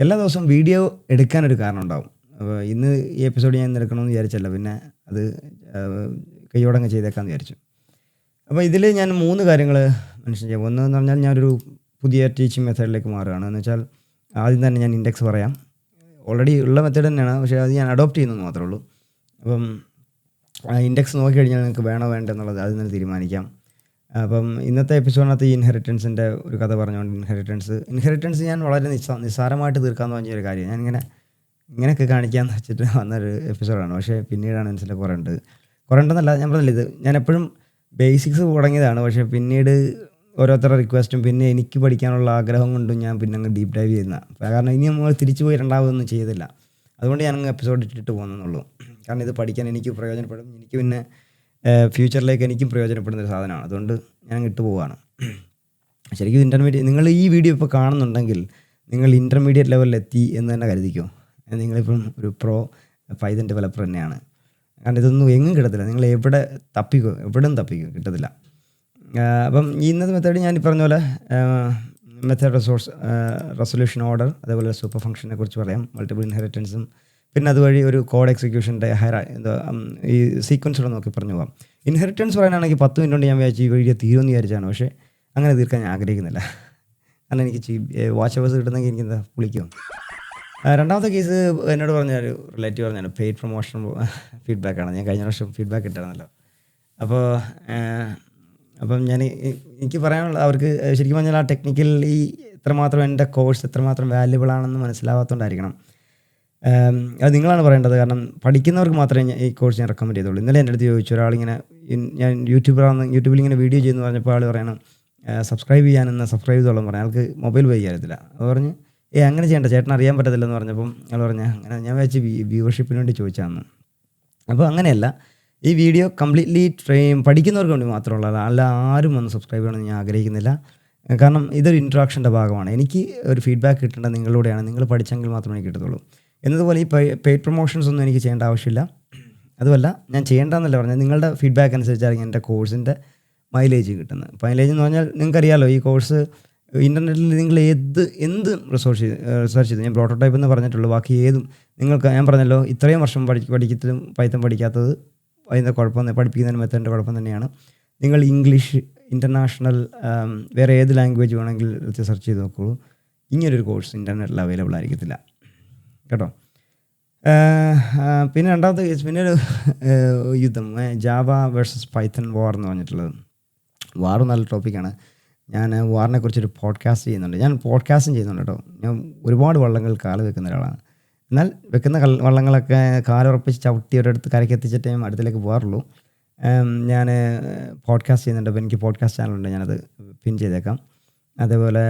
എല്ലാ ദിവസവും വീഡിയോ എടുക്കാനൊരു കാരണം ഉണ്ടാവും. അപ്പോൾ ഇന്ന് ഈ എപ്പിസോഡ് ഞാൻ എടുക്കണമെന്ന് വിചാരിച്ചല്ല. പിന്നെ അത് കയ്യോടങ്ങ് ചെയ്തേക്കാമെന്ന് വിചാരിച്ചു. അപ്പോൾ ഇതിൽ ഞാൻ 3 കാര്യങ്ങൾ മെൻഷൻ ചെയ്യാം. ഒന്നെന്ന് പറഞ്ഞാൽ ഞാനൊരു പുതിയ ടീച്ചിങ് മെത്തേഡിലേക്ക് മാറുകയാണ്. എന്ന് വെച്ചാൽ ആദ്യം തന്നെ ഞാൻ ഇൻഡെക്സ് പറയാം. ഓൾറെഡി ഉള്ള മെത്തേഡ് തന്നെയാണ്, പക്ഷേ അത് ഞാൻ അഡോപ്റ്റ് ചെയ്യുന്നെന്ന് മാത്രമേ ഉള്ളൂ. അപ്പം ഇൻഡെക്സ് നോക്കിക്കഴിഞ്ഞാൽ നിങ്ങൾക്ക് വേണോ വേണ്ടോ എന്നുള്ളത് അതിൽ നിന്ന് തീരുമാനിക്കാം. അപ്പം ഇന്നത്തെ എപ്പിസോഡിനകത്ത് ഈ ഇൻഹെറിറ്റൻസിൻ്റെ ഒരു കഥ പറഞ്ഞുകൊണ്ട് ഇൻഹെറിറ്റൻസ് ഞാൻ വളരെ നിസ്സാരമായിട്ട് തീർക്കാമെന്ന് പറഞ്ഞൊരു കാര്യം ഇങ്ങനെയൊക്കെ കാണിക്കാമെന്ന് വെച്ചിട്ട് വന്നൊരു എപ്പിസോഡാണ്. പക്ഷേ പിന്നീടാണ് മനസ്സിലാക്കി കുറേ ഉണ്ടെന്നല്ല ഞാൻ പറഞ്ഞില്ല. ഇത് ഞാൻ എപ്പോഴും ബേസിക്സ് തുടങ്ങിയതാണ്. പക്ഷേ പിന്നീട് ഓരോരുത്തരുടെ റിക്വസ്റ്റും പിന്നെ എനിക്ക് പഠിക്കാനുള്ള ആഗ്രഹം കൊണ്ടും ഞാൻ പിന്നെ അങ്ങ് ഡീപ്പ് ഡൈവ് ചെയ്യുന്ന. കാരണം ഇനി നമ്മൾ തിരിച്ചു പോയി രണ്ടാമതൊന്നും ചെയ്തില്ല. അതുകൊണ്ട് ഞാനങ്ങ് എപ്പിസോഡ് ഇട്ടിട്ട് പോകുന്നുള്ളൂ. കാരണം ഇത് പഠിക്കാൻ എനിക്ക് പ്രയോജനപ്പെടും. എനിക്ക് പിന്നെ ഫ്യൂച്ചറിലേക്ക് എനിക്കും പ്രയോജനപ്പെടുന്നൊരു സാധനമാണ്. അതുകൊണ്ട് ഞാൻ ഇട്ട് പോവുകയാണ്. ശരിക്കും ഇൻ്റർമീഡിയറ്റ് നിങ്ങൾ ഈ വീഡിയോ ഇപ്പോൾ കാണുന്നുണ്ടെങ്കിൽ നിങ്ങൾ ഇൻ്റർമീഡിയറ്റ് ലെവലിലെത്തി എന്ന് തന്നെ കരുതിക്കോ. നിങ്ങളിപ്പം ഒരു പ്രോ പൈതൺ ഡെവലപ്പർ തന്നെയാണ്. കാരണം ഇതൊന്നും എങ്ങും കിട്ടത്തില്ല. നിങ്ങൾ എവിടെയും തപ്പിക്കോ കിട്ടത്തില്ല. അപ്പം ഇന്നത്തെ മെത്തേഡ് ഞാൻ ഈ പറഞ്ഞ പോലെ മെത്തേഡ് റെസൊല്യൂഷൻ ഓർഡർ, അതേപോലെ സൂപ്പർ ഫംഗ്ഷനെ കുറിച്ച് പറയാം, മൾട്ടിപ്പിൾ ഇൻഹെറിറ്റൻസും, പിന്നെ അതുവഴി ഒരു കോഡ് എക്സിക്യൂഷൻ്റെ ഈ സീക്വൻസുകൾ നോക്കി പറഞ്ഞു പോകാം. ഇൻഹെറിറ്റൻസ് പറയാനാണെങ്കിൽ 10 മിനിറ്റ് കൊണ്ട് ഞാൻ വിചാരിച്ചു ഈ വീഡിയോ തീരുമെന്ന് വിചാരിച്ചാണ്. പക്ഷേ അങ്ങനെ തീർക്കാൻ ഞാൻ ആഗ്രഹിക്കുന്നില്ല. കാരണം എനിക്ക് വാച്ച് അവേഴ്സ് കിട്ടുന്നെങ്കിൽ എനിക്കെന്താ പുളിക്കും. രണ്ടാമത്തെ കേസ് എന്നോട് പറഞ്ഞൊരു റിലേറ്റീവ് പറഞ്ഞാൽ പെയ്ഡ് പ്രൊമോഷൻ ഫീഡ്ബാക്കാണ്. ഞാൻ കഴിഞ്ഞ വർഷം ഫീഡ്ബാക്ക് ഇട്ടായിരുന്നല്ലോ. അപ്പം എനിക്ക് പറയാനുള്ളത്, അവർക്ക് ശരിക്കും പറഞ്ഞാൽ ആ ടെക്നിക്കലി എത്രമാത്രം എൻ്റെ കോഴ്സ് എത്രമാത്രം വാല്യുബിൾ ആണെന്ന് മനസ്സിലാവാത്തതുകൊണ്ടായിരിക്കണം. അത് നിങ്ങളാണ് പറയേണ്ടത്. കാരണം പഠിക്കുന്നവർക്ക് മാത്രമേ ഈ കോഴ്സ് ഞാൻ റെക്കമെൻഡ് ചെയ്തുള്ളൂ. ഇന്നലെ എൻ്റെ അടുത്ത് ചോദിച്ചു ഒരാളിങ്ങനെ, ഞാൻ യൂട്യൂബിൽ ഇങ്ങനെ വീഡിയോ ചെയ്യുന്നു പറഞ്ഞപ്പോൾ ആൾ പറയണം സബ്സ്ക്രൈബ് ചെയ്തോളം പറഞ്ഞു. ആൾക്ക് മൊബൈൽ പോയി അറിയത്തില്ല. അപ്പോൾ പറഞ്ഞ് അങ്ങനെ ചെയ്യേണ്ട, ചേട്ടൻ അറിയാൻ പറ്റത്തില്ലെന്ന് പറഞ്ഞപ്പം ആൾ പറഞ്ഞ അങ്ങനെ ഞാൻ വെച്ച് വ്യൂവർഷിപ്പിന് വേണ്ടി ചോദിച്ചാന്ന്. അപ്പോൾ അങ്ങനെയല്ല, ഈ വീഡിയോ കംപ്ലീറ്റ്ലി പഠിക്കുന്നവർക്ക് വേണ്ടി മാത്രമുള്ളതാണ്. അല്ല ആരും വന്ന് സബ്സ്ക്രൈബ് ചെയ്യണമെന്ന് ഞാൻ ആഗ്രഹിക്കുന്നില്ല. കാരണം ഇതൊരു ഇൻട്രാക്ഷൻ്റെ ഭാഗമാണ്. എനിക്ക് ഒരു ഫീഡ്ബാക്ക് കിട്ടേണ്ടത് നിങ്ങളിലൂടെയാണ്. നിങ്ങൾ പഠിച്ചെങ്കിൽ മാത്രമേ എനിക്ക് കിട്ടത്തുള്ളൂ. എന്നതുപോലെ ഈ പെയ്ഡ് പ്രൊമോഷൻസ് ഒന്നും എനിക്ക് ചെയ്യേണ്ട ആവശ്യമില്ല. അതുമല്ല ഞാൻ ചെയ്യേണ്ടതെന്നല്ല പറഞ്ഞാൽ, നിങ്ങളുടെ ഫീഡ്ബാക്ക് അനുസരിച്ചായിരിക്കും എൻ്റെ കോഴ്സിൻ്റെ മൈലേജ് കിട്ടുന്നത്. മൈലേജ് എന്ന് പറഞ്ഞാൽ നിങ്ങൾക്കറിയാമല്ലോ, ഈ കോഴ്സ് ഇൻ്റർനെറ്റിൽ നിങ്ങൾ എന്ത് റിസർച്ച് ചെയ്ത്, ഞാൻ പ്രോട്ടോടൈപ്പ് എന്ന് പറഞ്ഞിട്ടുള്ളൂ, ബാക്കി ഏതും നിങ്ങൾക്ക് ഞാൻ പറഞ്ഞല്ലോ, ഇത്രയും വർഷം പഠിക്കത്തിലും പൈത്തൺ പഠിക്കാത്തത് അതിൻ്റെ കുഴപ്പം, പഠിപ്പിക്കുന്നതിന് മെത്തേഡിൻ്റെ കുഴപ്പം തന്നെയാണ്. നിങ്ങൾ ഇംഗ്ലീഷ്, ഇൻ്റർനാഷണൽ, വേറെ ഏത് ലാംഗ്വേജ് വേണമെങ്കിൽ സെർച്ച് ചെയ്ത് നോക്കുള്ളൂ. ഇങ്ങനൊരു കോഴ്സ് ഇൻ്റർനെറ്റിൽ അവൈലബിൾ ആയിരിക്കത്തില്ല കേട്ടോ. പിന്നെ രണ്ടാമത്തെ കേസ്, പിന്നെ ഒരു യുദ്ധം, ജാവ വേഴ്സസ് പൈത്തൺ വാർ എന്ന് പറഞ്ഞിട്ടുള്ളത്. വാർ നല്ല ടോപ്പിക്കാണ്. ഞാൻ വാറിനെ കുറിച്ചൊരു പോഡ്കാസ്റ്റ് ചെയ്യുന്നുണ്ട്. ഞാൻ പോഡ്കാസ്റ്റും ചെയ്യുന്നുണ്ട് കേട്ടോ. ഞാൻ ഒരുപാട് വള്ളങ്ങൾ കാല് വെക്കുന്ന ഒരാളാണ്. എന്നാൽ വെക്കുന്ന വള്ളങ്ങളൊക്കെ കാലുറപ്പിച്ച് ചവിട്ടി ഒരിടത്ത് കരയ്ക്ക് എത്തിച്ചിട്ടേ അടുത്തിലേക്ക് പോകാറുള്ളൂ. ഞാൻ പോഡ്കാസ്റ്റ് ചെയ്യുന്നുണ്ട്. അപ്പോൾ എനിക്ക് പോഡ്കാസ്റ്റ് ചാനലുണ്ട്, ഞാനത് പിൻ ചെയ്തേക്കാം. അതേപോലെ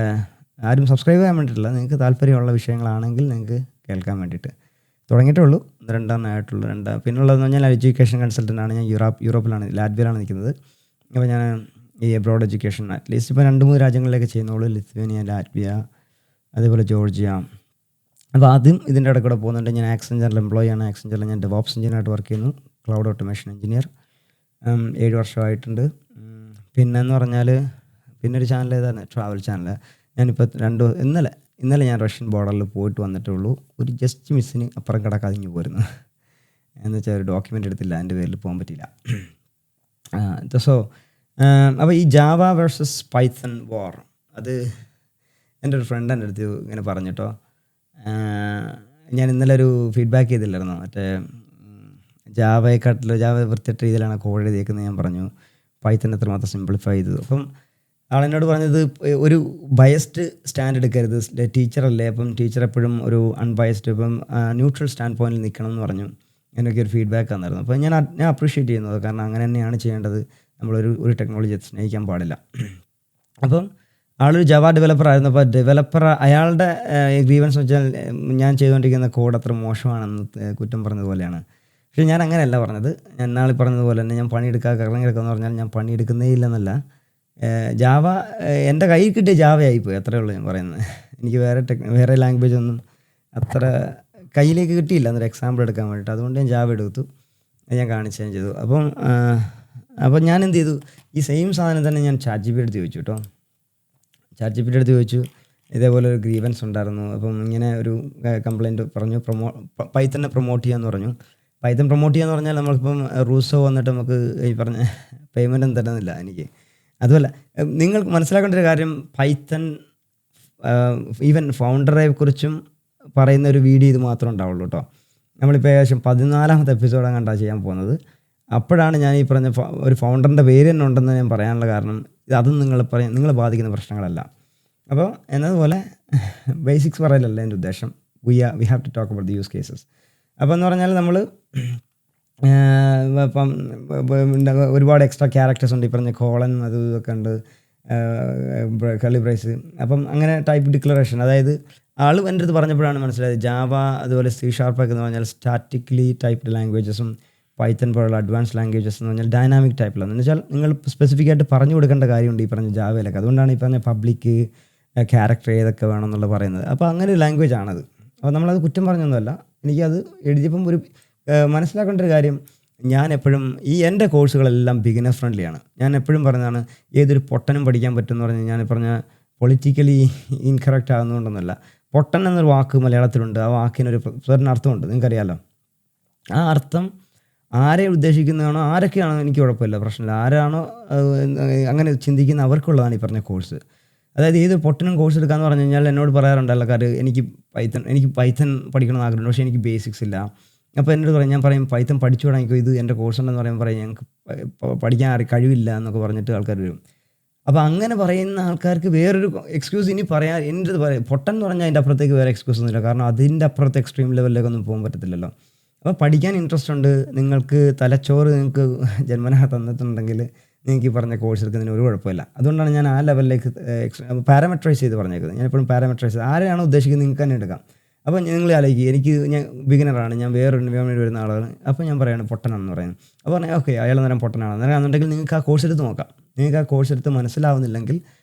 ആരും സബ്സ്ക്രൈബ് ചെയ്യാൻ വേണ്ടിയിട്ടില്ല, നിങ്ങൾക്ക് താല്പര്യമുള്ള വിഷയങ്ങളാണെങ്കിൽ നിങ്ങൾക്ക് കേൾക്കാൻ വേണ്ടിയിട്ട് തുടങ്ങിയിട്ടേ ഉള്ളൂ. 2 പിന്നുള്ളതെന്ന് പറഞ്ഞാൽ എഡ്യൂക്കേഷൻ കൺസൾട്ടൻ്റാണ്. ഞാൻ യൂറോപ്പിലാണ്, ലാറ്റ്വിയയിലാണ് നിൽക്കുന്നത്. അപ്പോൾ ഞാൻ ഈ എബ്രോഡ് എഡ്യൂക്കേഷൻ അറ്റ്ലീസ്റ്റ് ഇപ്പോൾ 2-3 രാജ്യങ്ങളിലേക്ക് ചെയ്യുന്നുള്ളൂ. ലിത്വേനിയ, ലാറ്റ്വിയ, അതേപോലെ ജോർജിയ. അപ്പോൾ ആദ്യം ഇതിൻ്റെ ഇടയ്ക്കൂടെ പോകുന്നുണ്ട്. ഞാൻ ആക്സെഞ്ചറിൽ എംപ്ലോയി ആണ്. ആക്സെഞ്ചറിൽ ഞാൻ ഡെവോപ്സ് എഞ്ചിനീയറായിട്ട് വർക്ക് ചെയ്യുന്നു, ക്ലൗഡ് ഓട്ടോമേഷൻ എഞ്ചിനീയർ. 7 വർഷമായിട്ടുണ്ട്. പിന്നെന്ന് പറഞ്ഞാൽ പിന്നൊരു ചാനൽ ഏതാണ്, ട്രാവൽ ചാനൽ. ഞാനിപ്പോൾ ഇന്നലെ ഞാൻ റഷ്യൻ ബോർഡറിൽ പോയിട്ട് വന്നിട്ടേ ഉള്ളൂ. ഒരു ജസ്റ്റ് മിസ്സിന് അപ്പുറം കിടക്കാതെ ഇങ്ങ് പോരുന്നു. എന്ന് വെച്ചാൽ ഒരു ഡോക്യുമെൻ്റ് എടുത്തില്ല, എൻ്റെ പേരിൽ പോകാൻ പറ്റിയില്ല. അപ്പോൾ ഈ ജാവ വേഴ്സസ് പൈത്തൺ വാർ, അത് എൻ്റെ ഒരു ഫ്രണ്ട് എൻ്റെ അടുത്ത് ഇങ്ങനെ പറഞ്ഞിട്ടോ. ഞാൻ ഇന്നലെ ഒരു ഫീഡ്ബാക്ക് ചെയ്തില്ലായിരുന്നോ, മറ്റേ ജാവ വൃത്തിയിട്ട രീതിയിലാണ് കോഡ് എഴുതിയേക്കുന്നത് ഞാൻ പറഞ്ഞു. പൈത്തൺ എത്രമാത്രം സിംപ്ലിഫൈ ചെയ്തത്. അപ്പം ആളെന്നോട് പറഞ്ഞത് ഒരു ബയസ്ഡ് സ്റ്റാൻഡ് എടുക്കരുത്, ടീച്ചറല്ലേ, അപ്പം ടീച്ചർ എപ്പോഴും ഒരു അൺബയസ്ഡ്, ഇപ്പം ന്യൂട്രൽ സ്റ്റാൻഡ് പോയിന്റിൽ നിൽക്കണം എന്ന് പറഞ്ഞു. എന്നൊക്കെ ഒരു ഫീഡ്ബാക്ക് തന്നിരുന്നു. അപ്പോൾ ഞാൻ അപ്രീഷിയേറ്റ് ചെയ്യുന്നത്, കാരണം അങ്ങനെ തന്നെയാണ് ചെയ്യേണ്ടത്. നമ്മളൊരു ടെക്നോളജി സ്നേഹിക്കാൻ പാടില്ല. അപ്പം ആളൊരു ജാവ ഡെവലപ്പർ ആയിരുന്നു. അപ്പോൾ അയാളുടെ ഗ്രീവൻസ് വെച്ചാൽ ഞാൻ ചെയ്തുകൊണ്ടിരിക്കുന്ന കോഡ് അത്ര മോശമാണെന്ന് കുറ്റം പറഞ്ഞതുപോലെയാണ്. പക്ഷേ ഞാൻ അങ്ങനെയല്ല പറഞ്ഞത്. ഞാൻ നാളെ പറഞ്ഞതുപോലെ തന്നെ ഞാൻ പണിയെടുക്കാതെ ഇറങ്ങി കിടക്കുമെന്ന് പറഞ്ഞാൽ ഞാൻ പണിയെടുക്കുന്നേ ഇല്ലെന്നല്ല. ജാവ എൻ്റെ കയ്യിൽ കിട്ടിയ ജാവയായിപ്പോയി, അത്രയേ ഉള്ളൂ ഞാൻ പറയുന്നത്. എനിക്ക് വേറെ ലാംഗ്വേജ് ഒന്നും അത്ര കയ്യിലേക്ക് കിട്ടിയില്ല എന്നൊരു എക്സാമ്പിൾ എടുക്കാൻ വേണ്ടിയിട്ട്. അതുകൊണ്ട് ഞാൻ ജാവ എടുത്തു, ഞാൻ കാണിച്ചുകയും ചെയ്തു. അപ്പം ഞാൻ എന്ത് ചെയ്തു, ഈ സെയിം സാധനം തന്നെ ഞാൻ ചാറ്റ് ജി പി ടി എടുത്ത് ചോദിച്ചു കേട്ടോ. ചാറ്റ് ജി പി ടി എടുത്ത് ചോദിച്ചു, ഇതേപോലെ ഒരു ഗ്രീവൻസ് ഉണ്ടായിരുന്നു. അപ്പം ഇങ്ങനെ ഒരു കംപ്ലയിൻറ്റ് പറഞ്ഞു, പൈത്തനെ പ്രൊമോട്ട് ചെയ്യാമെന്ന് പറഞ്ഞു. പൈത്തൺ പ്രൊമോട്ട് ചെയ്യാന്ന് പറഞ്ഞാൽ നമ്മളിപ്പം റൂസോ വന്നിട്ട് നമുക്ക് ഈ പറഞ്ഞ പേയ്മെൻ്റ് ഒന്നും തരുന്നില്ല എനിക്ക്. അതുമല്ല, നിങ്ങൾ മനസ്സിലാക്കേണ്ട ഒരു കാര്യം, പൈത്തൺ ഈവൻ ഫൗണ്ടറെ കുറിച്ചും പറയുന്ന ഒരു വീഡിയോ ഇത് മാത്രമേ ഉണ്ടാവുള്ളൂ കേട്ടോ. നമ്മളിപ്പോൾ ഏകദേശം 14ാമത്തെ എപ്പിസോഡാണ് കണ്ടാണ് ചെയ്യാൻ പോകുന്നത്. അപ്പോഴാണ് ഞാൻ ഈ പറഞ്ഞ ഒരു ഫൗണ്ടറിൻ്റെ പേര് തന്നെ ഉണ്ടെന്ന് ഞാൻ പറയാനുള്ള കാരണം, അതും നിങ്ങളെ ബാധിക്കുന്ന പ്രശ്നങ്ങളല്ല. അപ്പോൾ എന്നതുപോലെ ബേസിക്സ് പറയലല്ല എൻ്റെ ഉദ്ദേശം. We have to talk about the use cases. അപ്പോൾ എന്ന് പറഞ്ഞാൽ നമ്മൾ ഇപ്പം ഒരുപാട് എക്സ്ട്രാ ക്യാരക്ടേഴ്സ് ഉണ്ട്. ഈ പറഞ്ഞ കോളൻ അതും ഇതൊക്കെ ഉണ്ട്, കർലി ബ്രേസ്. അപ്പം അങ്ങനെ ടൈപ്പ് ഡിക്ലറേഷൻ, അതായത് ആൾ എൻ്റെ അടുത്ത് പറഞ്ഞപ്പോഴാണ് മനസ്സിലായത് ജാവ അതുപോലെ C# എന്ന് പറഞ്ഞാൽ സ്റ്റാറ്റിക്കലി ടൈപ്ഡ് ലാംഗ്വേജസും പൈത്തൺ പോലുള്ള അഡ്വാൻസ് ലാംഗ്വേജസ് എന്ന് പറഞ്ഞാൽ ഡൈനാമിക് ടൈപ്പിലാണ്. എന്ന് വെച്ചാൽ നിങ്ങൾ സ്പെസിഫിക് ആയിട്ട് പറഞ്ഞു കൊടുക്കേണ്ട കാര്യമുണ്ട് ഈ പറഞ്ഞ ജാവയിലൊക്കെ. അതുകൊണ്ടാണ് ഈ പറഞ്ഞ പബ്ലിക് ക്യാരക്ടർ ഏതൊക്കെ വേണമെന്നുള്ളത് പറയുന്നത്. അപ്പോൾ അങ്ങനെ ഒരു ലാംഗ്വേജ് ആണത്. അപ്പോൾ നമ്മളത് കുറ്റം പറഞ്ഞൊന്നുമല്ല. എനിക്കത് എഴുതിയപ്പം ഒരു മനസ്സിലാക്കേണ്ട ഒരു കാര്യം, ഞാൻ എപ്പോഴും എൻ്റെ കോഴ്സുകളെല്ലാം ബിഗിനർ ഫ്രണ്ട്ലിയാണ്. ഞാൻ എപ്പോഴും പറയുന്നതാണ്, ഏതൊരു പൊട്ടനും പഠിക്കാൻ പറ്റുമെന്ന് പറഞ്ഞാൽ ഞാൻ പറഞ്ഞ പൊളിറ്റിക്കലി ഇൻകറക്റ്റ് ആകുന്നതുകൊണ്ടൊന്നുമല്ല. പൊട്ടൻ എന്നൊരു വാക്ക് മലയാളത്തിലുണ്ട്. ആ വാക്കിനൊരു certain അർത്ഥമുണ്ട്, നിങ്ങൾക്കറിയാമല്ലോ. ആ അർത്ഥം ആരെ ഉദ്ദേശിക്കുന്നതാണോ, ആരൊക്കെയാണോ എനിക്ക് കുഴപ്പമില്ല, പ്രശ്നമില്ല. ആരാണോ അങ്ങനെ ചിന്തിക്കുന്ന അവർക്കുള്ളതാണ് ഈ പറഞ്ഞ കോഴ്സ്. അതായത് ഏത് പൊട്ടനും കോഴ്സ് എടുക്കാമെന്ന് പറഞ്ഞു കഴിഞ്ഞാൽ എന്നോട് പറയാറുണ്ട് ആൾക്കാർ, എനിക്ക് പൈത്തൺ പഠിക്കണമെന്ന് ആഗ്രഹമുണ്ട്, പക്ഷേ എനിക്ക് ബേസിക്സ് ഇല്ല. അപ്പോൾ എന്നോട് പറയും, ഞാൻ പറയും പൈത്തൺ പഠിച്ചു തുടങ്ങിക്കോ, ഇത് എൻ്റെ കോഴ്സ് ഉണ്ടെന്ന് പറയുമ്പോൾ പറയും ഞങ്ങൾക്ക് പഠിക്കാൻ കഴിവില്ല എന്നൊക്കെ പറഞ്ഞിട്ട് ആൾക്കാർ വരും. അപ്പോൾ അങ്ങനെ പറയുന്ന ആൾക്കാർക്ക് വേറൊരു എക്സ്ക്യൂസ് ഇനി പറയാൻ എൻ്റെ പറയും. പൊട്ടൻ എന്ന് പറഞ്ഞാൽ അതിൻ്റെ അപ്പുറത്തേക്ക് വേറെ എക്സ്ക്യൂസ് ഒന്നുമില്ല. കാരണം അതിൻ്റെ അപ്പുറത്ത് എക്സ്ട്രീം ലെവലിലേക്ക് ഒന്നും പോകാൻ പറ്റത്തില്ലല്ലോ. അപ്പോൾ പഠിക്കാൻ ഇൻട്രസ്റ്റ് ഉണ്ട്, നിങ്ങൾക്ക് തലച്ചോറ് നിങ്ങൾക്ക് ജന്മനാ തന്നിട്ടുണ്ടെങ്കിൽ നിങ്ങൾക്ക് ഈ പറഞ്ഞ കോഴ്സ് എടുക്കുന്നതിന് ഒരു കുഴപ്പമില്ല. അതുകൊണ്ടാണ് ഞാൻ ആ ലെവലിലേക്ക് പാരാമെട്രൈസ് ചെയ്ത് പറഞ്ഞേക്കുന്നത്. ഞാൻ എപ്പോഴും പാരാമെട്രൈസ് ആരെയാണോ ഉദ്ദേശിക്കുന്നത് നിങ്ങൾക്ക് തന്നെ എടുക്കാം. അപ്പോൾ നിങ്ങൾ ആലോചിക്കുക, ഞാൻ ബിഗിനറാണ്, ഞാൻ വേറൊരു എൻവയോൺമെൻറ്റ് വരുന്ന ആളാണ്, അപ്പോൾ ഞാൻ പറയുകയാണ് പൊട്ടനാണെന്ന് പറയുന്നത്. അപ്പോൾ പറഞ്ഞാൽ ഓക്കെ, അയാൾ നേരം പൊട്ടനാണ് എന്നുണ്ടെങ്കിൽ നിങ്ങൾക്ക് ആ കോഴ്സ് എടുത്ത് നോക്കാം. നിങ്ങൾക്ക് ആ കോഴ്സ് എടുത്ത് മനസ്സിലാവുന്നില്ലെങ്കിൽ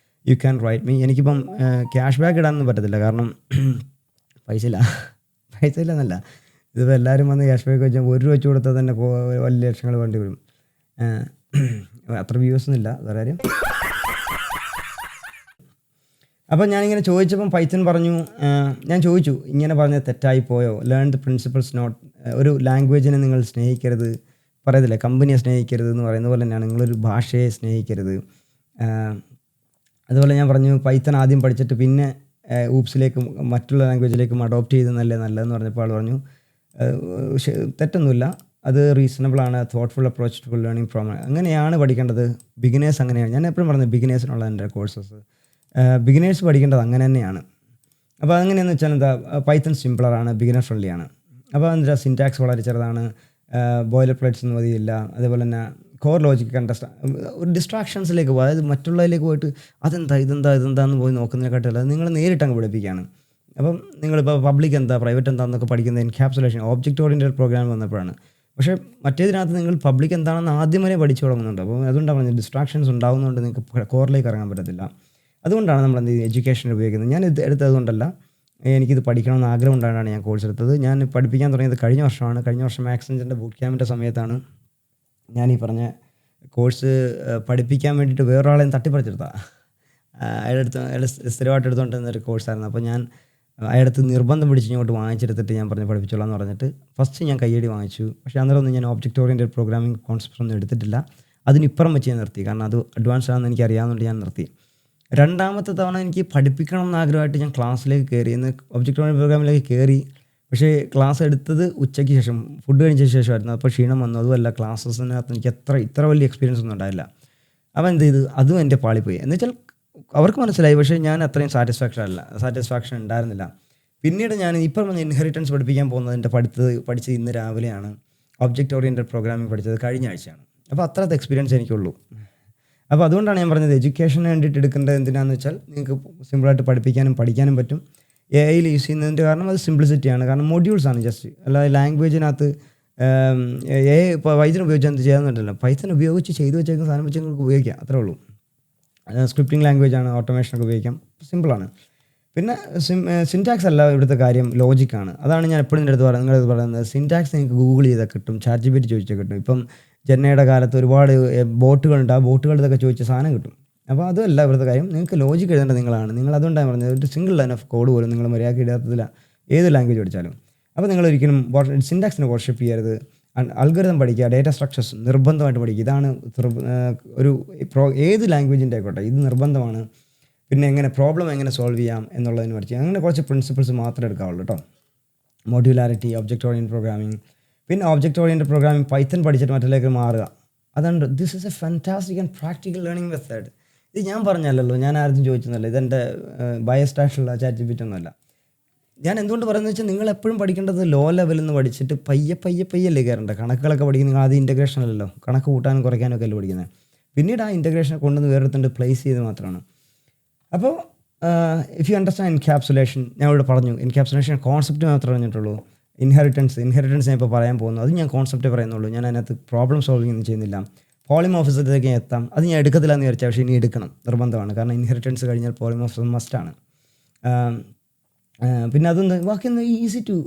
യു ക്യാൻ റൈറ്റ് മീ. എനിക്കിപ്പം ക്യാഷ് ബാക്ക് ഇടാനൊന്നും പറ്റത്തില്ല, കാരണം പൈസ ഇല്ലെന്നല്ല, ഇതിപ്പോൾ എല്ലാവരും വന്ന് ക്യാഷ് ബാക്ക് വെച്ചാൽ ₹1 വെച്ച് കൊടുത്താൽ തന്നെ വലിയ ലക്ഷങ്ങൾ വേണ്ടി വരും. അത്ര വ്യൂസ് ഒന്നുമില്ല വേറെ കാര്യം. അപ്പോൾ ഞാനിങ്ങനെ ചോദിച്ചപ്പം പൈത്തൺ പറഞ്ഞു, ഞാൻ ചോദിച്ചു ഇങ്ങനെ പറഞ്ഞത് തെറ്റായി പോയോ, ലേൺ ദി പ്രിൻസിപ്പിൾസ് നോട്ട്. ഒരു ലാംഗ്വേജിനെ നിങ്ങൾ സ്നേഹിക്കരുത്, പറയത്തില്ലേ കമ്പനിയെ സ്നേഹിക്കരുത് എന്ന് പറയുന്ന പോലെ തന്നെയാണ് നിങ്ങളൊരു ഭാഷയെ സ്നേഹിക്കരുത്. അതുപോലെ ഞാൻ പറഞ്ഞു പൈത്തൺ ആദ്യം പഠിച്ചിട്ട് പിന്നെ ഊപ്സിലേക്കും മറ്റുള്ള ലാംഗ്വേജിലേക്കും അഡോപ്റ്റ് ചെയ്തെന്നല്ലേ നല്ലതെന്ന് പറഞ്ഞപ്പോൾ ആൾ പറഞ്ഞു തെറ്റൊന്നുമില്ല, അത് റീസണബിളാണ്, thoughtful approach to learning from. അങ്ങനെയാണ് പഠിക്കേണ്ടത്. ബിഗിനേഴ്സ് അങ്ങനെയാണ്. ഞാൻ എപ്പോഴും പറഞ്ഞത് ബിഗിനേഴ്സിനുള്ള എൻ്റെ കോഴ്സസ് ബിഗിനേഴ്സ് പഠിക്കേണ്ടത് അങ്ങനെ തന്നെയാണ്. അപ്പോൾ അങ്ങനെയെന്ന് വെച്ചാൽ എന്താ, പൈത്തൺ സിംപ്ലറാണ്, ബിഗിനർ ഫ്രണ്ട്ലിയാണ്. അപ്പോൾ എന്താ സിൻറ്റാക്സ് വളരെ ചെറുതാണ്, ബോയിലർ പ്ലേറ്റ്സ് ഒന്നും മതിയില്ല. അതേപോലെ തന്നെ കോർ ലോജിക് ഒരു ഡിസ്ട്രാക്ഷൻസിലേക്ക് പോകും. അതായത് മറ്റുള്ളതിലേക്ക് പോയിട്ട് ഇതെന്താന്ന് പോയി നോക്കുന്നതിനെക്കാട്ടില്ല നിങ്ങൾ നേരിട്ടങ്ങ് പഠിപ്പിക്കുകയാണ്. അപ്പം നിങ്ങളിപ്പോൾ പബ്ലിക് എന്താ പ്രൈവറ്റ് എന്താണെന്നൊക്കെ പഠിക്കുന്നത് എൻക്യാപ്സുലേഷൻ ഒബ്ജക്റ്റ് ഓറിയൻറ്റഡ് പ്രോഗ്രാം വന്നപ്പോഴാണ്. പക്ഷേ മറ്റേതിനകത്ത് നിങ്ങൾ പബ്ലിക് എന്താണെന്ന് ആദ്യം വരെ പഠിച്ചു തുടങ്ങുന്നുണ്ട്. അപ്പോൾ അതുകൊണ്ടാണ് പറഞ്ഞത് ഡിസ്ട്രാക്ഷൻസ് ഉണ്ടാകുന്നതുകൊണ്ട് നിങ്ങൾക്ക് കോറിലേക്ക് ഇറങ്ങാൻ പറ്റത്തില്ല. അതുകൊണ്ടാണ് നമ്മൾ എന്ത് എഡ്യൂക്കേഷൻ ഉപയോഗിക്കുന്നത്. ഞാൻ എടുത്തതുകൊണ്ടല്ല, എനിക്കിത് പഠിക്കണമെന്ന് ആഗ്രഹം ഉണ്ടായാണ് ഞാൻ കോഴ്സ് എടുത്തത്. ഞാൻ പഠിപ്പിക്കാൻ തുടങ്ങിയത് കഴിഞ്ഞ വർഷമാണ്. കഴിഞ്ഞ വർഷം ആക്സെഞ്ചറിൻ്റെ ബൂട്ട് ക്യാമ്പിൻ്റെ സമയത്താണ് ഞാൻ ഈ പറഞ്ഞ കോഴ്സ് പഠിപ്പിക്കാൻ വേണ്ടിയിട്ട് വേറൊരാളെയും തട്ടിപ്പറിച്ചെടുത്താണ്. അയാൾ സ്ഥിരമായിട്ട് എടുത്തുകൊണ്ടിരുന്നൊരു കോഴ്സായിരുന്നു. അപ്പോൾ ഞാൻ അയാളടുത്ത് നിർബന്ധം പിടിച്ച് ഇങ്ങോട്ട് വാങ്ങിച്ചെടുത്തിട്ട് ഞാൻ പറഞ്ഞ് പഠിപ്പിച്ചോളാം എന്ന് പറഞ്ഞിട്ട് ഫസ്റ്റ് ഞാൻ കയ്യടി വാങ്ങിച്ചു. പക്ഷേ അന്നേരമൊന്നും ഞാൻ ഒബ്ജക്റ്റ് ഓറിയൻറ്റഡ് പ്രോഗ്രാമിംഗ് കോൺസെപ്റ്റ്സ് ഒന്നും എടുത്തിട്ടില്ല. അതിനിപ്പുറം വെച്ച് ഞാൻ നിർത്തി, കാരണം അത് അഡ്വാൻസ് ആണെന്ന് എനിക്ക് അറിയാവുന്നതുകൊണ്ട് ഞാൻ നിർത്തി. രണ്ടാമത്തെ തവണ എനിക്ക് പഠിപ്പിക്കണം എന്ന് ആഗ്രഹമായിട്ട് ഞാൻ ക്ലാസ്സിലേക്ക് കയറി, ഇന്ന് ഒബ്ജക്റ്റ് ഓറിയൻറ്റഡ് പ്രോഗ്രാമിലേക്ക് കയറി. പക്ഷേ ക്ലാസ് എടുത്തത് ഉച്ചയ്ക്ക് ശേഷം, ഫുഡ് കഴിച്ച ശേഷമായിരുന്നു. അപ്പോൾ ക്ഷീണം വന്നു. അതുമല്ല ക്ലാസ്സസിനകത്ത് എനിക്ക് ഇത്ര വലിയ എക്സ്പീരിയൻസ് ഒന്നും ഉണ്ടായില്ല. അപ്പോൾ എന്ത് ചെയ്തു, അതും എൻ്റെ പാളിപ്പോയി. എന്ന് വെച്ചാൽ അവർക്ക് മനസ്സിലായി, പക്ഷേ ഞാൻ അത്രയും സാറ്റിസ്ഫാക്ഷൻ ഉണ്ടായിരുന്നില്ല. പിന്നീട് ഞാൻ ഇപ്പം വന്ന് ഇൻഹെറിറ്റൻസ് പഠിപ്പിക്കാൻ പോകുന്നതിൻ്റെ പഠിച്ചത് ഇന്ന് രാവിലെയാണ്. ഒബ്ജക്റ്റ് ഓറിയൻറ്റഡ് പ്രോഗ്രാമിംഗ് പഠിച്ചത് കഴിഞ്ഞ ആഴ്ചയാണ്. അപ്പോൾ അത്രത്തെ എക്സ്പീരിയൻസ് എനിക്കുള്ളൂ. അപ്പോൾ അതുകൊണ്ടാണ് ഞാൻ പറഞ്ഞത് എഡ്യൂക്കേഷന് വേണ്ടിയിട്ട് എടുക്കേണ്ടത് എന്തിനാണെന്ന് വെച്ചാൽ നിങ്ങൾക്ക് സിമ്പിളായിട്ട് പഠിപ്പിക്കാനും പഠിക്കാനും പറ്റും. AI യൂസ് ചെയ്യുന്നതിൻ്റെ കാരണം അത് സിംപ്ലിസിറ്റിയാണ്. കാരണം മൊഡ്യൂൾസാണ് ജസ്റ്റ്, അല്ലാതെ ലാംഗ്വേജിനകത്ത് AI ഇപ്പോൾ പൈത്തൺ ഉപയോഗിച്ചാൽ എന്ത് ചെയ്യാമെന്നുണ്ടല്ലോ, പൈത്തൺ ഉപയോഗിച്ച് ചെയ്തു വെച്ചേക്കുന്ന സാധനം വെച്ച് നിങ്ങൾക്ക് ഉപയോഗിക്കാം, അത്രേ ഉള്ളൂ. സ്ക്രിപ്റ്റിംഗ് ലാംഗ്വേജാണ്, ഓട്ടോമേഷനൊക്കെ ഉപയോഗിക്കാം, സിമ്പിളാണ്. പിന്നെ സിൻറ്റാക്സ് അല്ല ഇവിടുത്തെ കാര്യം, ലോജിക്കാണ്. അതാണ് ഞാൻ എപ്പോഴും നിങ്ങളടുത്ത് പറയുന്നത്. സിൻറ്റാക്സ് നിങ്ങൾക്ക് ഗൂഗിൾ ചെയ്താൽ കിട്ടും, ചാറ്റ് GPT ചോദിച്ചാൽ കിട്ടും. ഇപ്പം ജെന്നയുടെ കാലത്ത് ഒരുപാട് ബോട്ടുകളുണ്ട്, ആ ബോട്ടുകളുടെ ഇതൊക്കെ ചോദിച്ച സാധനം കിട്ടും. അപ്പോൾ അതുമല്ല ഇവിടുത്തെ കാര്യം. നിങ്ങൾക്ക് ലോജിക്ക് എഴുതേണ്ടത് നിങ്ങളാണ്. നിങ്ങൾ അതുകൊണ്ടാണ് പറഞ്ഞത് ഒരു സിംഗിൾ ലൈൻ ഓഫ് കോഡ് പോലും നിങ്ങൾ മര്യാദയ്ക്ക് എഴുതാത്തതില്ല ഏത് ലാംഗ്വേജ് പഠിച്ചാലും. അപ്പോൾ നിങ്ങൾ ഒരിക്കലും സിൻടാക്സിനെ വർഷിപ്പ് ചെയ്യരുത്. അൽഗോരിതം പഠിക്കുക, ഡേറ്റ സ്ട്രക്ചേഴ്സ് നിർബന്ധമായിട്ട് പഠിക്കുക. ഇതാണ് ഒരു ഏത് ലാംഗ്വേജിൻ്റെ ആയിക്കോട്ടെ ഇത് നിർബന്ധമാണ്. പിന്നെ എങ്ങനെ പ്രോബ്ലം എങ്ങനെ സോൾവ് ചെയ്യാം എന്നുള്ളതിന് പഠിക്കുക. അങ്ങനെ കുറച്ച് പ്രിൻസിപ്പിൾസ് മാത്രമേ എടുക്കാവുള്ളൂ കേട്ടോ. മോഡ്യുലാരിറ്റി, ഒബ്ജക്റ്റ് ഓറിയൻറ്റഡ് പ്രോഗ്രാമിംഗ്. പിന്നെ ഒബ്ജക്റ്റ് ഓറിയൻറ്റഡ് പ്രോഗ്രാമിംഗ് പൈത്തൺ പഠിച്ചിട്ട് മറ്റിലേക്ക് മാറുക. അതാണ് this is A fantastic and practical learning method. ഇത് ഞാൻ പറഞ്ഞല്ലോ, ഞാൻ ആരും ചോദിച്ചതല്ല, ഇതെൻ്റെ ബയസ്ഡ് ആയിട്ടുള്ള ChatGPT ഒന്നുമല്ല. ഞാൻ എന്തുകൊണ്ട് പറയുന്നത് വെച്ചാൽ നിങ്ങൾ എപ്പോഴും പഠിക്കേണ്ടത് ലോ ലെവലിൽ നിന്ന് പഠിച്ചിട്ട് പയ്യല്ലേ കയറേണ്ടത്. കണക്കുകളൊക്കെ പഠിക്കുന്നത് ആദ്യം ഇൻ്റഗ്രേഷൻ അല്ലല്ലോ, കണക്ക് കൂട്ടാനും കുറയ്ക്കാനും ഒക്കെ അല്ലേ പഠിക്കുന്നത്. പിന്നീട് ആ ഇൻ്റഗ്രേഷനെ കൊണ്ടുവന്ന് വേറെടുത്തുണ്ട് പ്ലേസ് ചെയ്ത് മാത്രമാണ്. അപ്പോൾ ഇഫ് യു അണ്ടർസ്റ്റാൻഡ് എൻക്യാപ്സുലേഷൻ, ഞാൻ ഇവിടെ പറഞ്ഞു എൻക്യാപ്സുലേഷൻ കോൺസെപ്റ്റ് മാത്രമേ പറഞ്ഞിട്ടുള്ളൂ. ഇൻഹെറിറ്റൻസ് ഞാൻ ഇപ്പോൾ പറയാൻ പോകുന്നു, അത് ഞാൻ കോൺസെപ്റ്റേ പറയുന്നുള്ളൂ. ഞാൻ അതിനകത്ത് പ്രോബ്ലം സോൾവിംഗ് ഒന്നും ചെയ്യുന്നില്ല. പോളിമോർഫിസത്തിലേക്ക് എത്താം, അത് ഞാൻ എടുക്കത്തില്ല എന്ന് വിചാരിച്ചാൽ, പക്ഷേ ഇനി എടുക്കണം, നിർബന്ധമാണ്. കാരണം ഇൻഹെറിറ്റൻസ് കഴിഞ്ഞാൽ പോളിമോർഫിസം മസ്റ്റാണ്. പിന്നെ അതൊന്ന് ബാക്കിയൊന്ന് easy to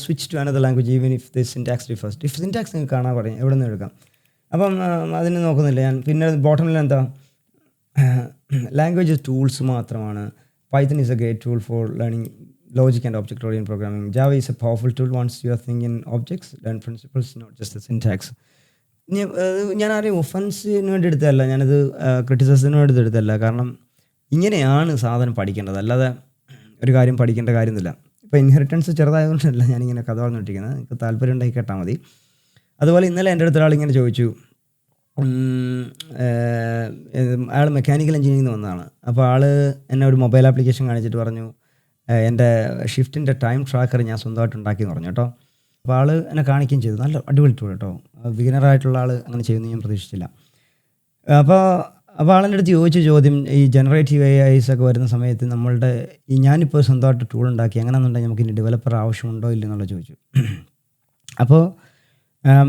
switch to another language even if the syntax differs. If syntax നിങ്ങൾക്ക് കാണാൻ പറയാം, എവിടെ നിന്ന് എടുക്കാം. അപ്പം അതിന് നോക്കുന്നില്ല ഞാൻ. പിന്നെ ബോട്ടമിൽ എന്താ, ലാംഗ്വേജ് ടൂൾസ് മാത്രമാണ്. Python is A great tool for learning logic and object oriented programming. Java is a powerful tool once you are thinking in objects, learn principles, not just the syntax. ഞാൻ ആരെയും ഒഫൻസിന് വേണ്ടി എടുത്തതല്ല, ഞാനത് ക്രിറ്റിസിസത്തിന് വേണ്ടി എടുത്തതല്ല. കാരണം ഇങ്ങനെയാണ് സാധനം പഠിക്കേണ്ടത്, അല്ലാതെ ഒരു കാര്യം പഠിക്കേണ്ട കാര്യമൊന്നുമില്ല. ഇപ്പോൾ ഇൻഹെറിറ്റൻസ് ചെറുതായതുകൊണ്ടല്ല ഞാനിങ്ങനെ കഥ പറഞ്ഞുകൊണ്ടിരിക്കുന്നത്, നിങ്ങൾക്ക് താല്പര്യം ഉണ്ടെങ്കിൽ കേട്ടാൽ മതി. അതുപോലെ ഇന്നലെ എൻ്റെ അടുത്ത ഒരാളിങ്ങനെ ചോദിച്ചു, അയാൾ മെക്കാനിക്കൽ എഞ്ചിനീയറിംഗ് വന്നതാണ്. അപ്പോൾ ആൾ എന്നെ ഒരു മൊബൈൽ ആപ്ലിക്കേഷൻ കാണിച്ചിട്ട് പറഞ്ഞു, എൻ്റെ ഷിഫ്റ്റിൻ്റെ ടൈം ട്രാക്കർ ഞാൻ സ്വന്തമായിട്ട് ഉണ്ടാക്കിയെന്ന് പറഞ്ഞു കേട്ടോ. അപ്പോൾ ആൾ എന്നെ കാണിക്കുകയും ചെയ്തു. നല്ല അടിപൊളി ടൂൾ കേട്ടോ. ബിഗിനറായിട്ടുള്ള ആൾ അങ്ങനെ ചെയ്യുമെന്ന് ഞാൻ പ്രതീക്ഷിച്ചില്ല. അപ്പോൾ ആളിൻ്റെ അടുത്ത് ചോദിച്ച ചോദ്യം, ഈ ജനറേറ്റീവ് AIs ഒക്കെ വരുന്ന സമയത്ത് നമ്മളുടെ ഞാനിപ്പോൾ സ്വന്തമായിട്ട് ടൂൾ ഉണ്ടാക്കി, എങ്ങനെയാണെന്നുണ്ടെങ്കിൽ നമുക്ക് ഇനി ഡെവലപ്പർ ആവശ്യമുണ്ടോ ഇല്ലെന്നുള്ള ചോദിച്ചു. അപ്പോൾ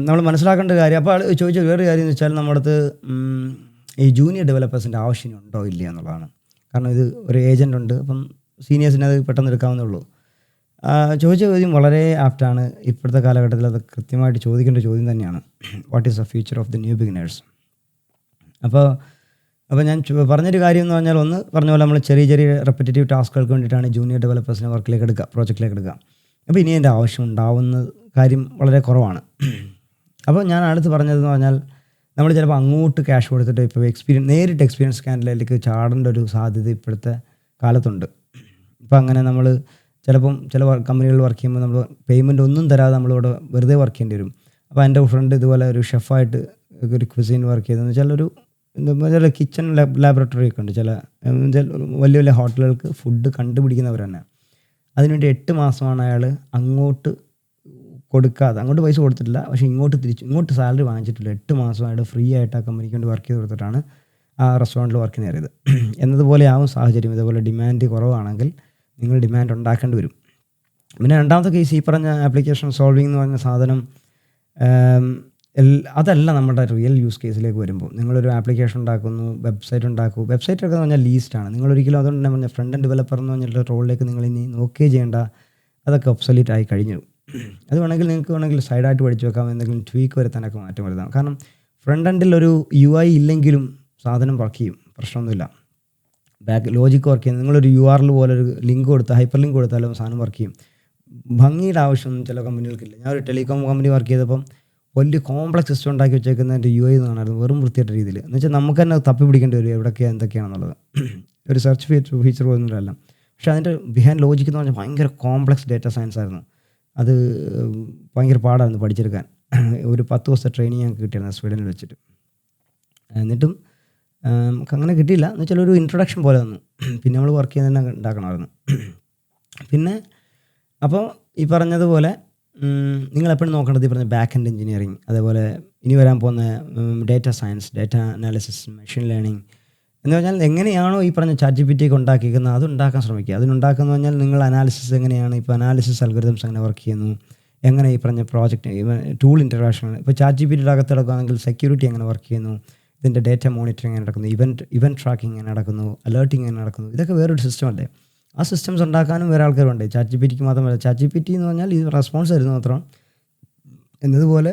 നമ്മൾ മനസ്സിലാക്കേണ്ട കാര്യം, അപ്പോൾ ആൾ ചോദിച്ച വേറൊരു കാര്യം എന്ന് വെച്ചാൽ നമ്മുടെ അടുത്ത് ഈ ജൂനിയർ ഡെവലപ്പേഴ്സിൻ്റെ ആവശ്യം ഉണ്ടോ ഇല്ല എന്നുള്ളതാണ്. കാരണം ഇത് ഒരു ഏജൻ്റ് ഉണ്ട്, അപ്പം സീനിയേഴ്സിന് അത് പെട്ടെന്ന് എടുക്കാവുന്നേ ഉള്ളൂ. ചോദിച്ച ചോദ്യം വളരെ ആപ്റ്റാണ്. ഇപ്പോഴത്തെ കാലഘട്ടത്തിൽ അത് കൃത്യമായിട്ട് ചോദിക്കേണ്ട ചോദ്യം തന്നെയാണ്. What is the future of the new beginners? അപ്പോൾ ഞാൻ പറഞ്ഞൊരു കാര്യം എന്ന് പറഞ്ഞാൽ, ഒന്ന് പറഞ്ഞ പോലെ നമ്മൾ ചെറിയ റെപ്പറ്റേറ്റീവ് ടാസ്കുകൾക്ക് വേണ്ടിയിട്ടാണ് ജൂനിയർ ഡെവലപ്പേഴ്സിനെ വർക്കിലേക്ക് എടുക്കുക, പ്രോജക്റ്റിലേക്ക് എടുക്കുക. അപ്പോൾ ഇനി എൻ്റെ ആവശ്യം ഉണ്ടാവുന്ന കാര്യം വളരെ കുറവാണ്. അപ്പോൾ ഞാൻ അടുത്ത് പറഞ്ഞതെന്ന് പറഞ്ഞാൽ, നമ്മൾ ചിലപ്പോൾ അങ്ങോട്ട് ക്യാഷ് കൊടുത്തിട്ട് ഇപ്പോൾ നേരിട്ട് എക്സ്പീരിയൻസ് കാൻഡിഡേറ്റിലേക്ക് ചാടേണ്ട ഒരു സാധ്യത ഇപ്പോഴത്തെ കാലത്തുണ്ട്. ഇപ്പോൾ അങ്ങനെ നമ്മൾ ചിലപ്പം ചില കമ്പനികളിൽ വർക്ക് ചെയ്യുമ്പോൾ നമ്മൾ പേയ്മെൻറ്റ് ഒന്നും തരാതെ നമ്മളിവിടെ വെറുതെ വർക്ക് ചെയ്യേണ്ടി വരും. അപ്പോൾ എൻ്റെ ഫ്രണ്ട് ഇതുപോലെ ഒരു ഷെഫായിട്ട് ഒരു ക്വിസിൻ വർക്ക് ചെയ്തതെന്ന് വെച്ചാൽ ചില കിച്ചൺ ലാബറട്ടറി ഒക്കെ ഉണ്ട്. ചില വലിയ വലിയ ഹോട്ടലുകൾക്ക് ഫുഡ് കണ്ടുപിടിക്കുന്നവർ തന്നെ. അതിനുവേണ്ടി 8 മാസമാണ് അയാൾ അങ്ങോട്ട് കൊടുക്കാതെ, അങ്ങോട്ട് പൈസ കൊടുത്തിട്ടില്ല, പക്ഷേ ഇങ്ങോട്ട് സാലറി വാങ്ങിച്ചിട്ടില്ല. 8 മാസം അയാൾ ഫ്രീ ആയിട്ട് ആ കമ്പനിക്ക് വേണ്ടി വർക്ക് ചെയ്ത് കൊടുത്തിട്ടാണ് ആ റെസ്റ്റോറൻറ്റിൽ വർക്ക് നേടിയത്. എന്നതുപോലെ ആവും സാഹചര്യം. ഇതുപോലെ ഡിമാൻഡ് കുറവാണെങ്കിൽ നിങ്ങൾ ഡിമാൻഡ് ഉണ്ടാക്കേണ്ടി വരും. പിന്നെ രണ്ടാമത്തെ കേസ്, ഈ പറഞ്ഞ ആപ്ലിക്കേഷൻ സോൾവിംഗ് എന്ന് പറഞ്ഞ സാധനം അതല്ല നമ്മുടെ റിയൽ യൂസ് കേസിലേക്ക് വരുമ്പോൾ. നിങ്ങളൊരു ആപ്ലിക്കേഷൻ ഉണ്ടാക്കുന്നു, വെബ്സൈറ്റ് ഒക്കെ എന്ന് പറഞ്ഞാൽ ലീസ്റ്റാണ്. നിങ്ങളൊരിക്കലും അതുകൊണ്ട് തന്നെ പറഞ്ഞാൽ ഫ്രണ്ട് എൻഡ് ഡെവലപ്പർ എന്ന് പറഞ്ഞിട്ടുള്ള റോളിലേക്ക് നിങ്ങൾ ഇനി നോക്കുകയും ചെയ്യേണ്ട, അതൊക്കെ ഒബ്സൊലീറ്റ് ആയി കഴിഞ്ഞു. അത് നിങ്ങൾക്ക് സൈഡായിട്ട് പഠിച്ചു വെക്കാം, എന്തെങ്കിലും ട്വീക്ക് വരുത്താനൊക്കെ മാറ്റം വരുത്താം. കാരണം ഫ്രണ്ട് എൻഡിൽ ഒരു UI ഇല്ലെങ്കിലും സാധനം വർക്ക് ചെയ്യും, പ്രശ്നമൊന്നുമില്ല. ലോജിക്ക് വർക്ക് ചെയ്യുന്നത്, നിങ്ങളൊരു URL പോലെ ഒരു ലിങ്ക് കൊടുത്താൽ, ഹൈപ്പർ ലിങ്ക് കൊടുത്താലും സാധനം വർക്ക് ചെയ്യും. ഭംഗിയുടെ ആവശ്യമൊന്നും ചില കമ്പനികൾക്കില്ല. ഞാൻ ഒരു ടെലികോം കമ്പനി വർക്ക് ചെയ്തപ്പം വലിയ കോംപ്ലക്സ് സിസ്റ്റം ഉണ്ടാക്കി വെച്ചേക്കുന്നതിൻ്റെ UI എന്ന് കാണാറുണ്ട്, വെറും വൃത്തിയായിട്ട് രീതിയിൽ. എന്ന് വെച്ചാൽ നമുക്ക് തന്നെ തപ്പി പിടിക്കേണ്ടി വരും എവിടെയൊക്കെയാണ് എന്തൊക്കെയാണെന്നുള്ളത്. ഒരു സെർച്ച് ഫീച്ചർ പോലൊന്നുമില്ല. പക്ഷേ അതിൻ്റെ ബിഹൈൻഡ് ലോജിക്ക് എന്ന് പറഞ്ഞാൽ ഭയങ്കര കോംപ്ലക്സ് ഡേറ്റ സയൻസ് ആയിരുന്നു. അത് ഭയങ്കര പാടായിരുന്നു പഠിച്ചെടുക്കാൻ. ഒരു 10 ദിവസത്തെ ട്രെയിനിങ് ഞങ്ങൾക്ക് കിട്ടിയിരുന്നു സ്വീഡനിൽ വെച്ചിട്ട്. എന്നിട്ടും നമുക്ക് അങ്ങനെ കിട്ടിയില്ല. എന്ന് വെച്ചാൽ ഒരു ഇൻട്രൊഡക്ഷൻ പോലെ വന്നു. പിന്നെ നമ്മൾ വർക്ക് ചെയ്യാൻ തന്നെ ഉണ്ടാക്കണമായിരുന്നു. പിന്നെ അപ്പോൾ ഈ പറഞ്ഞതുപോലെ നിങ്ങളെപ്പോഴും നോക്കേണ്ടത് ഈ പറഞ്ഞ ബാക്ക് എൻഡ് എഞ്ചിനീയറിങ്, അതേപോലെ ഇനി വരാൻ പോകുന്ന data science, data analysis, machine learning എന്ന് പറഞ്ഞാൽ എങ്ങനെയാണോ ഈ പറഞ്ഞ ChatGPT ഒക്കെ ഉണ്ടാക്കിയിരിക്കുന്നത് അത് ഉണ്ടാക്കാൻ ശ്രമിക്കുക. അതിനുണ്ടാക്കുന്നത് പറഞ്ഞാൽ നിങ്ങൾ അനാലിസിസ് എങ്ങനെയാണ്, ഇപ്പോൾ അനാലിസിസ് അൽഗോരിതംസ് എങ്ങനെ വർക്ക് ചെയ്യുന്നു, എങ്ങനെ ഈ പറഞ്ഞ പ്രോജക്റ്റ് ടൂൾ ഇൻറ്ററാക്ഷൻ, ഇപ്പോൾ ChatGPT അകത്ത് നടക്കുകയാണെങ്കിൽ സെക്യൂരിറ്റി എങ്ങനെ വർക്ക് ചെയ്യുന്നു, ഇതിൻ്റെ ഡേറ്റ മോണിറ്ററിങ് എങ്ങനെ നടക്കുന്നു, ഇവൻറ്റ് ട്രാക്കിംഗ് എങ്ങനെ നടക്കുന്നു, അലേർട്ടിങ് എങ്ങനെ നടക്കുന്നു, ഇതൊക്കെ വേറൊരു സിസ്റ്റം അല്ലേ. ആ സിസ്റ്റംസ് ഉണ്ടാക്കാനും വേറെ ആൾക്കാരുണ്ട്. ChatGPTക്ക് മാത്രമല്ല, ChatGPT എന്ന് പറഞ്ഞാൽ ഇത് റെസ്പോൺസ് തരുന്നത് മാത്രം. എന്നതുപോലെ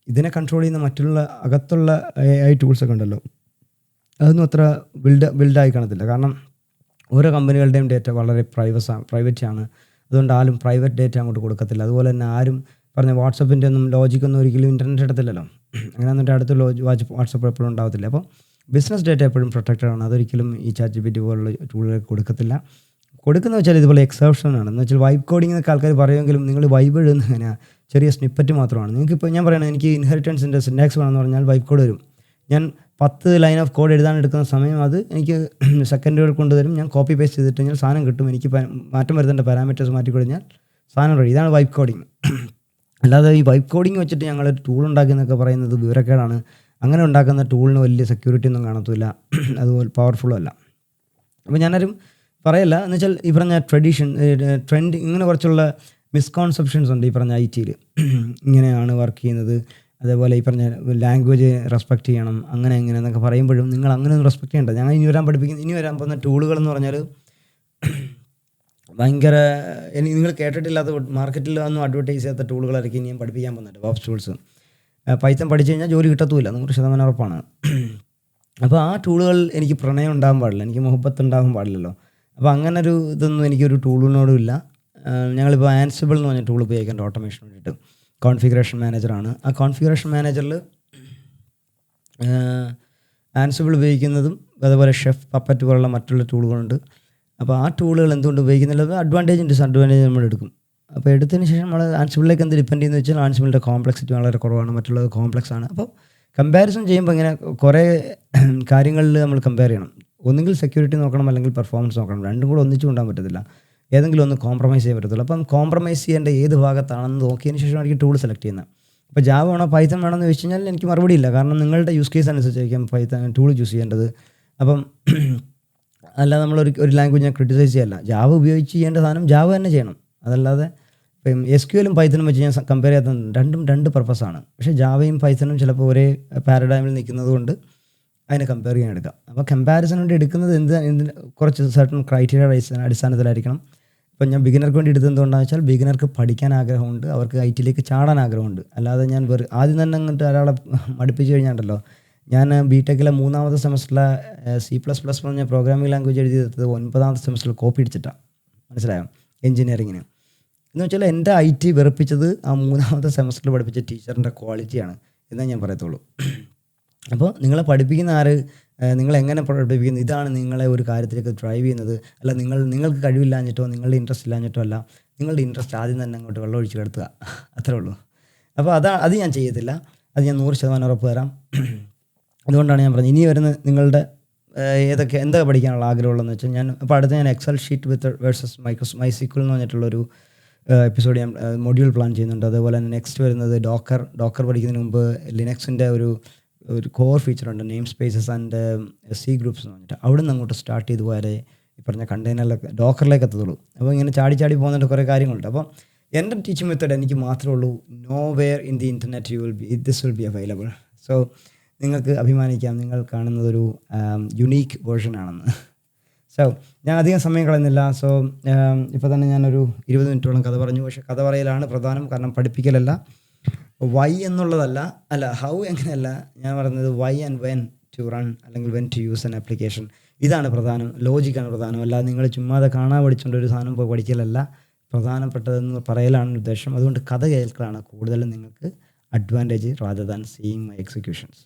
ഇതിനെ കൺട്രോൾ ചെയ്യുന്ന മറ്റുള്ള അകത്തുള്ള AI ടൂൾസൊക്കെ ഉണ്ടല്ലോ, അതൊന്നും അത്ര ബിൽഡായി കാണത്തില്ല. കാരണം ഓരോ കമ്പനികളുടെയും ഡേറ്റ വളരെ പ്രൈവറ്റ് ആണ്. അതുകൊണ്ട് ആരും പ്രൈവറ്റ് ഡേറ്റ അങ്ങോട്ട് കൊടുക്കത്തില്ല. അതുപോലെ തന്നെ ആരും പറഞ്ഞ വാട്സപ്പിൻ്റെ ഒന്നും ലോജിക്കൊന്നും ഒരിക്കലും ഇൻ്റർനെറ്റ് എടുത്തില്ലല്ലോ. അങ്ങനെ എന്നിട്ട് അടുത്ത് വാട്സപ്പ് എപ്പോഴും ഉണ്ടാകത്തില്ല. അപ്പോൾ ബിസിനസ് ഡേറ്റ എപ്പോഴും പ്രൊട്ടക്റ്റഡ് ആണ്. അതൊരിക്കലും ഈ ChatGPT പോലുള്ള ടൂളുകൾക്ക് കൊടുക്കത്തില്ല. കൊടുക്കുന്നത് വെച്ചാൽ ഇതുപോലെ എക്സെപ്ഷൻ ആണ്. എന്ന് വെച്ചാൽ വൈബ് കോഡിംഗ് എന്നൊക്കെ ആൾക്കാർ പറയുമെങ്കിലും നിങ്ങൾ വൈബ് എഴുതുന്നത് എങ്ങനെയാണ്? ചെറിയ സ്നിപ്പറ്റ് മാത്രമാണ്. നിങ്ങൾക്കിപ്പോൾ ഞാൻ പറയണത്, എനിക്ക് ഇൻഹെറിറ്റൻസിൻ്റെ സിൻടാക്സ് വേണമെന്ന് പറഞ്ഞാൽ വൈബ് കോഡ് വരും. ഞാൻ 10 ലൈൻ ഓഫ് കോഡ് എഴുതാൻ എടുക്കുന്ന സമയം അത് എനിക്ക് സെക്കൻഡുകൾ കൊണ്ടുതരും. ഞാൻ കോപ്പി പേസ്റ്റ് ചെയ്തിട്ട് കഴിഞ്ഞാൽ സാധനം കിട്ടും. എനിക്ക് മാറ്റം വരുത്തേണ്ട പാരാമീറ്റേഴ്സ് മാറ്റി കഴിഞ്ഞാൽ സാധനം റെഡി. ഇതാണ് വൈബ് കോഡിങ്. അല്ലാതെ ഈ വൈബ് കോഡിങ് വെച്ചിട്ട് ഞങ്ങളൊരു ടൂൾ ഉണ്ടാക്കിയെന്നൊക്കെ പറയുന്നത് വിവരക്കേടാണ്. അങ്ങനെ ഉണ്ടാക്കുന്ന ടൂളിന് വലിയ സെക്യൂരിറ്റി ഒന്നും കാണത്തില്ല, അതുപോലെ പവർഫുള്ളും അല്ല. അപ്പോൾ ഞാനാരും പറയല്ല. എന്ന് വെച്ചാൽ ഈ പറഞ്ഞ ട്രെൻഡ് ഇങ്ങനെ കുറച്ചുള്ള മിസ്കോൺസെപ്ഷൻസ് ഉണ്ട് ഈ പറഞ്ഞ IT-യിൽ. ഇങ്ങനെയാണ് വർക്ക് ചെയ്യുന്നത്, അതേപോലെ ഈ പറഞ്ഞ ലാംഗ്വേജ് റെസ്പെക്റ്റ് ചെയ്യണം, അങ്ങനെ എങ്ങനെ എന്നൊക്കെ പറയുമ്പോഴും നിങ്ങൾ അങ്ങനെ ഒന്നും റെസ്പെക്റ്റ് ചെയ്യേണ്ട. ഞങ്ങൾ ഇനി വരാൻ പോകുന്ന ടൂളുകളെന്ന് പറഞ്ഞാൽ ഭയങ്കര നിങ്ങൾ കേട്ടിട്ടില്ലാത്ത, മാർക്കറ്റിൽ ഒന്നും അഡ്വർട്ടൈസ് ചെയ്യാത്ത ടൂളുകളായിരിക്കും ഇനി ഞാൻ പഠിപ്പിക്കാൻ പോകുന്നത്. DevOps tools. പൈത്തൺ പഠിച്ചു കഴിഞ്ഞാൽ ജോലി കിട്ടത്തുമില്ല, 100% ഉറപ്പാണ്. അപ്പോൾ ആ ടൂളുകൾ എനിക്ക് പ്രണയം ഉണ്ടാകാൻ പാടില്ല, എനിക്ക് മുഹബത്ത് ഉണ്ടാകാൻ പാടില്ലല്ലോ. അപ്പോൾ അങ്ങനെ ഒരു ഇതൊന്നും എനിക്കൊരു ടൂളിനോടും ഇല്ല. ഞങ്ങളിപ്പോൾ ആൻസിബിൾ എന്ന് പറഞ്ഞ ടൂൾ ഉപയോഗിക്കേണ്ട ഓട്ടോമേഷൻ വേണ്ടിയിട്ട്. കോൺഫിഗറേഷൻ മാനേജറാണ്. ആ കോൺഫിഗറേഷൻ മാനേജറിൽ ആൻസിബിൾ ഉപയോഗിക്കുന്നതും അതുപോലെ ഷെഫ്, പപ്പറ്റ് പോലുള്ള മറ്റുള്ള ടൂളുകളുണ്ട്. അപ്പോൾ ആ ടൂളുകൾ എന്തുകൊണ്ട് ഉപയോഗിക്കുന്നില്ല, അഡ്വാൻറ്റേജും ഡിസഡ്വാൻറ്റേജും നമ്മൾ എടുക്കും. അപ്പോൾ എടുത്തതിന് ശേഷം നമ്മൾ ആൻസിബിളിലേക്ക് എന്ത് ഡിപ്പെൻഡ് ചെയ്യുന്നത് വെച്ചാൽ ആൻസിബിളിൻ്റെ കോംപ്ലക്സിറ്റി വളരെ കുറവാണ്, മറ്റുള്ളത് കോംപ്ലക്സ് ആണ്. അപ്പോൾ കമ്പാരിസൺ ചെയ്യുമ്പോൾ ഇങ്ങനെ കുറേ കാര്യങ്ങളിൽ നമ്മൾ കമ്പയർ ചെയ്യണം. ഒന്നുകിൽ സെക്യൂരിറ്റി നോക്കണം, അല്ലെങ്കിൽ പെർഫോമൻസ് നോക്കണം. രണ്ടും കൂടെ ഒന്നിച്ചു കൊണ്ടാൻ പറ്റത്തില്ല. ഏതെങ്കിലും ഒന്ന് കോംപ്രമൈസ് ചെയ്യാൻ പറ്റത്തുള്ളൂ. അപ്പം കോംപ്രമൈസ് ചെയ്യേണ്ട ഏത് ഭാഗത്താണെന്ന് നോക്കിയതിന് ശേഷമായിരിക്കും ടൂൾ സെലക്ട് ചെയ്യുന്നത്. ഇപ്പോൾ ജാവ വേണോ പൈത്തൺ വേണമെന്ന് വെച്ച് കഴിഞ്ഞാൽ എനിക്ക് മറുപടി ഇല്ല. കാരണം നിങ്ങളുടെ യൂസ് കേസ് അനുസരിച്ചായിരിക്കും പൈത്തൺ ടൂൾ ചൂസ് ചെയ്യേണ്ടത്. അപ്പം അല്ലാതെ നമ്മളൊരു ലാംഗ്വേജിനെ ക്രിട്ടിസൈസ് ചെയ്യല്ല. ജാവ ഉപയോഗിച്ച് ചെയ്യേണ്ട സാധനം ജാവ തന്നെ ചെയ്യണം. അതല്ലാതെ ഇപ്പം SQL-ഉം പൈത്തണും വെച്ച് ഞാൻ കമ്പയർ ചെയ്യാത്ത രണ്ടും രണ്ട് പർപ്പസാണ്. പക്ഷേ ജാവയും പൈത്തണും ചിലപ്പോൾ ഒരേ പാരഡൈമിൽ നിൽക്കുന്നത് കൊണ്ട് അതിനെ കമ്പയർ ചെയ്യാൻ എടുക്കാം. അപ്പോൾ കമ്പാരിസൺ വേണ്ടി എടുക്കുന്നത് കുറച്ച് സർട്ടൺ ക്രൈറ്റീരിയ അടിസ്ഥാനത്തിലായിരിക്കണം. ഇപ്പം ഞാൻ ബിഗിനർക്ക് വേണ്ടി എടുത്തത് എന്തുകൊണ്ടാണെന്ന് വെച്ചാൽ ബിഗിനർക്ക് പഠിക്കാൻ ആഗ്രഹമുണ്ട്, അവർക്ക് IT-ലേക്ക് ചാടാൻ ആഗ്രഹമുണ്ട്. അല്ലാതെ ഞാൻ ആദ്യം തന്നെ അങ്ങോട്ട് ഒരാളെ മടുപ്പിച്ച് കഴിഞ്ഞാണ്ടല്ലോ. ഞാൻ BTech-ലെ 3ാമത്തെ സെമസ്റ്ററിലെ C++ പറഞ്ഞ പ്രോഗ്രാമിംഗ് ലാംഗ്വേജ് എഴുതിയെടുത്തത് 9ാമത്തെ സെമസ്റ്ററിൽ കോപ്പി അടിച്ചിട്ടാണ്. മനസ്സിലായോ? എഞ്ചിനീയറിങ്ങിന് എന്ന് വെച്ചാൽ എൻ്റെ IT വെറുപ്പിച്ചത് ആ 3ാമത്തെ സെമസ്റ്ററിൽ പഠിപ്പിച്ച ടീച്ചറിൻ്റെ ക്വാളിറ്റിയാണ് എന്നേ ഞാൻ പറയത്തുള്ളൂ. അപ്പോൾ നിങ്ങളെ പഠിപ്പിക്കുന്ന ആര്, നിങ്ങളെങ്ങനെ പഠിപ്പിക്കുന്നു, ഇതാണ് നിങ്ങളെ ഒരു കാര്യത്തിലേക്ക് ഡ്രൈവ് ചെയ്യുന്നത്. അല്ല നിങ്ങൾക്ക് കഴിവില്ലാഞ്ഞിട്ടോ നിങ്ങളുടെ ഇൻട്രസ്റ്റ് ഇല്ലാഞ്ഞിട്ടോ അല്ല, നിങ്ങളുടെ ഇൻട്രസ്റ്റ് ആദ്യം തന്നെ അങ്ങോട്ട് വെള്ളമൊഴിച്ച് കിടത്തുക, അത്രേ ഉള്ളൂ. അപ്പോൾ അത് ഞാൻ ചെയ്യത്തില്ല, അത് ഞാൻ 100% ഉറപ്പ് തരാം. അതുകൊണ്ടാണ് ഞാൻ പറഞ്ഞത് ഇനി വരുന്ന നിങ്ങളുടെ എന്താ പഠിക്കാനുള്ള ആഗ്രഹമുള്ളതെന്ന് വെച്ചാൽ, അപ്പോൾ അടുത്ത് ഞാൻ എക്സൽ ഷീറ്റ് വിത്ത് വേഴ്സസ് MySQL എന്ന് പറഞ്ഞിട്ടുള്ളൊരു എപ്പിസോഡ് ഞാൻ മൊഡ്യൂൾ പ്ലാൻ ചെയ്യുന്നുണ്ട്. അതേപോലെ തന്നെ നെക്സ്റ്റ് വരുന്നത് ഡോക്കർ പഠിക്കുന്നതിന് മുമ്പ് ലിനക്സിൻ്റെ ഒരു കോർ ഫീച്ചറുണ്ട്, name spaces and C groups എന്ന് പറഞ്ഞിട്ട്. അവിടെ നിന്ന് അങ്ങോട്ട് സ്റ്റാർട്ട് ചെയ്ത് പോയാലേ ഈ പറഞ്ഞ കണ്ടെയ്നറിലൊക്കെ ഡോക്കറിലേക്ക് എത്തത്തുള്ളൂ. അപ്പോൾ ഇങ്ങനെ ചാടി പോകുന്നുണ്ട് കുറേ കാര്യങ്ങളുണ്ട്. അപ്പോൾ എൻ്റെ ടീച്ചിങ് മെത്തേഡ് എനിക്ക് മാത്രമേ ഉള്ളൂ. Nowhere in the internet this will be available. So നിങ്ങൾക്ക് അഭിമാനിക്കാം, നിങ്ങൾ കാണുന്നതൊരു യുണീക്ക് വേർഷൻ ആണെന്ന്. സോ ഞാൻ അധികം സമയം കളയുന്നില്ല. സോ ഇപ്പോൾ തന്നെ ഞാനൊരു 20 മിനിറ്റോളം കഥ പറഞ്ഞു. പക്ഷേ കഥ പറയലാണ് പ്രധാനം, കാരണം പഠിപ്പിക്കലല്ല. വൈ എന്നുള്ളതല്ല, ഹൗ എങ്ങനെയല്ല ഞാൻ പറയുന്നത്. Why and when to run, അല്ലെങ്കിൽ when to use an application, ഇതാണ് പ്രധാനം. ലോജിക്കാണ് പ്രധാനം. അല്ലാതെ നിങ്ങൾ ചുമ്മാതെ കാണാൻ പഠിച്ചുകൊണ്ട് ഒരു സാധനം പോയി പഠിക്കലല്ല പ്രധാനപ്പെട്ടതെന്ന് പറയലാണ് ഉദ്ദേശം. അതുകൊണ്ട് കഥ കേൾക്കലാണ് കൂടുതലും നിങ്ങൾക്ക് advantage rather than seeing my executions.